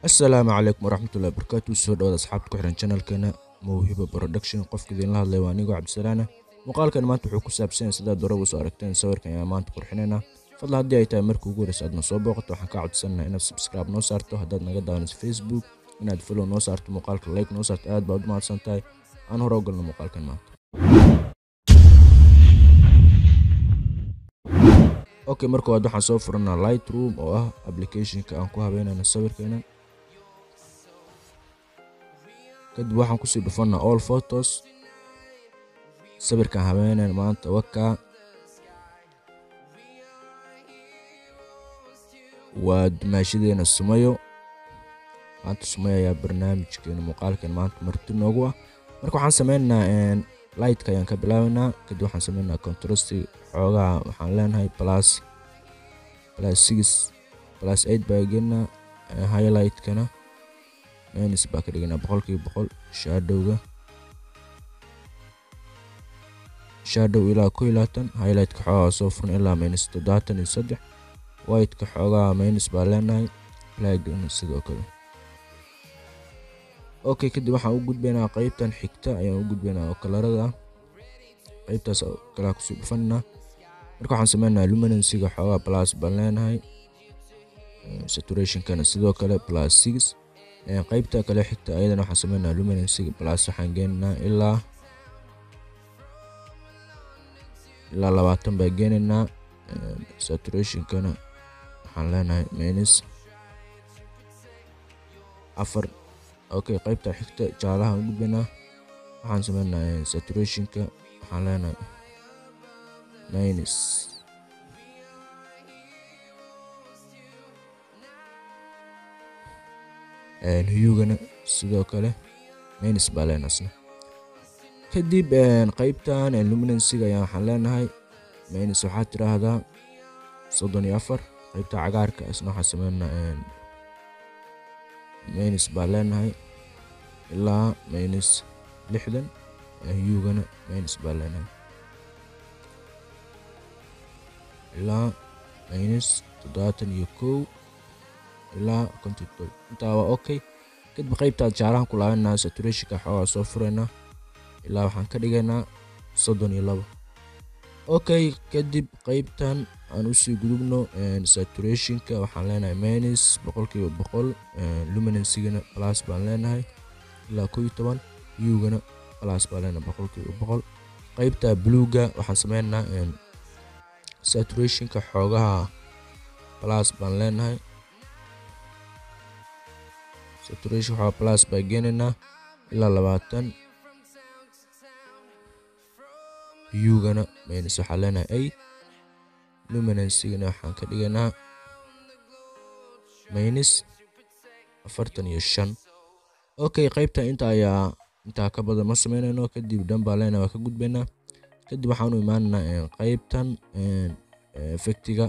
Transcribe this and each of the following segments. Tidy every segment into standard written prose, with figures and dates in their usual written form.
السلام عليكم ورحمة الله وبركاته. soo dhawaad asxaabta ku xiran channelkeena Mawhiba Production. qofka idin la hadlay waa anigo Cabdisalaam. muuqaalkan maanta wuxuu ku saabsan yahay sida dooragu soo aragteen sawirkan ayaa maanta qurxinayna. fadlan haddii ay tahay markii ugu horreysay aad noo soo booqato waxaan ka codsanaynaa inaad subscribe noo saarto, haddaad naga daawanayso Facebook inaad follow noo saarto, muuqaalka like noo saarto, aad baad u mahadsan tahay. aan hore u galno muuqaalkan maanta. Okay, marka hore waxaan soo furanaa Lightroom oo ah application-ka aan ku habeynayno sawirkeena. kadib waxaan kusii dhufanaa all photos. sawirkan habeynayna maanta waka waa dumaashadeena Sumayo. maanta Sumayo ayaa barnaamijkeena muuqaalkan maanta marti noogu ah. marka waxaan sameynaynaa light-ka ayaan ka bilaabaynaa. kadib waxaan sameynaynaa contrast xoogaa waxaan leenahay plus 6 plus 8 baa gelinaa. highlight-kana minus baa ka dhiganaa 100%. shadow ilaa 20, highlight-ka xoogaa soo furan ilaa -73, white-ka xoogaa minus baa leenahay, black-na sidoo kale. okay, kadib waxaan u gudbaynaa qaybtan xigta ayaan u gudbaynaa oo kalarada ah. qaybtaas kala ku soo dhufanaa. marka waxaan sameynaa luminance-ga xoogaa plus baan leenahay, saturation-kana sidoo kale plus 6. qaybta kale xigta ayadana waxaan sameynaa luminance-ga plus waxaan geenaynaa ilaa 20 baa geenaynaa. saturation-kana waxaan leenahay -4. okay, qaybta xigta jaalaha u gudbaynaa. waxaan sameynaa saturation-ka waxaan leenahay hue-gana sidoo kale minus baa leenahay. kadib qaybtan luminance-ga ayaa waxaan leenahay minus waxaa tiraahdaa 34. qaybta cagaarka isna waxaan sameynaa minus baa leenahay ilaa -60. hue-gana minus baa leenahay ilaa -71 ilaa 57. intaa waa okay. kadib qaybta jaalahan ku laabanaa saturation-ka xoogaa soo furaynaa ilaa waxaan ka dhigaynaa 32. okay, kadib qaybtan aan usii gudubno saturation-ka waxaan leenahay -100%. luminance-gana plus baan leenahay ilaa 11. hue-gana plus baan leenahay 100%. qaybta blue-ga waxaan sameynaa saturation-ka xoogaha plus baan leenahay, saturation xoogaa plus baa geenaynaa ilaa 20. hue-gana minus waxaan leenahay 8. luminance-gana waxaan ka dhiganaa -45. okay, qaybta intaa ka badan ma sameynayno. kadib dhan baa leenahay waa ka gudbaynaa. kadib waxaan u imaanaynaa qaybtan effect-ga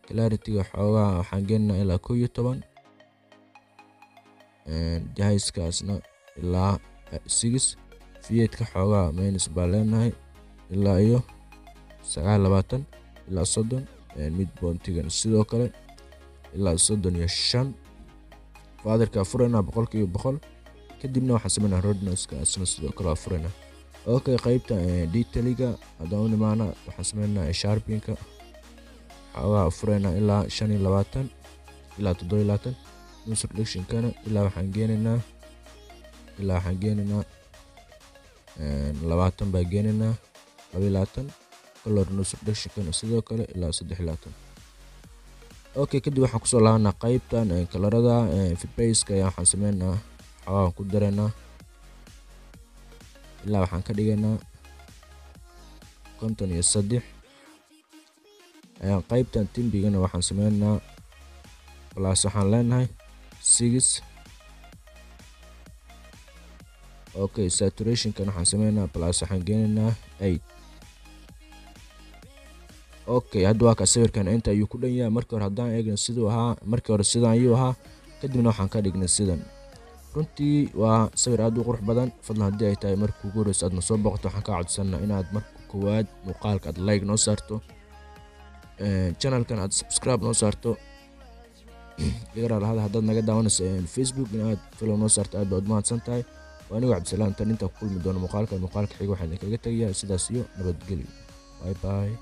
clarity-ga xoogaa waxaan geenaynaa ilaa 11. jahayskaasna ilaa 6. fiyedka xoogaa minus baa leenahay ilaa iyo 29 ilaa 30. midpoint-gana sidoo kale ilaa 35. faderka furana 100%. kadibna waxaan sameynaa roughness-ka asna sidoo kale furana. okay, qaybta detail-ga haddaan u imaana waxaan sameynaa sharpening-ka xoogaa furana ilaa 25 ilaa 27. noise reduction-kana ilaa waxaan geenaynaa 20 baa geenaynaa 22. color noise reduction-kana sidoo kale ilaa 23. okay, kadib waxaan kusoo laabanaa qaybtan kalarada face-ka ayaa waxaan sameynaa xoogaa ku daraynaa ilaa waxaan ka dhigaynaa 53. qaybtan timbigana waxaan sameynaa plus waxaan leenahay 6. okay, saturation-kana waxaan sameynaa plus waxaan geenaynaa 8. okay, hadda waa ka sawirkan inta ayuu ku dhan yahay. markii hore haddaan eegno siduu ahaa, markii hore sidan ayuu ahaa, kadibna waxaan ka dhignay sidan. runtii waa sawir aad u qurux badan. fadlan haddii ay tahay markii ugu horreysay aad na soo booqato waxaan ka codsanaa inaad marka koowaad muuqaalka aad like noo saarto, channelkan aad subscribe noo saarto, iga raali hada haddaad naga daawanayso Facebook inaad follow noo saarto aad baad mahadsan tahay. waa anigu Cabdisalaam tan inta ku kulmi doono muuqaalka xiga waxaan idinkaga tegayaa sidaas iyo nabadgelyo. Bye bye.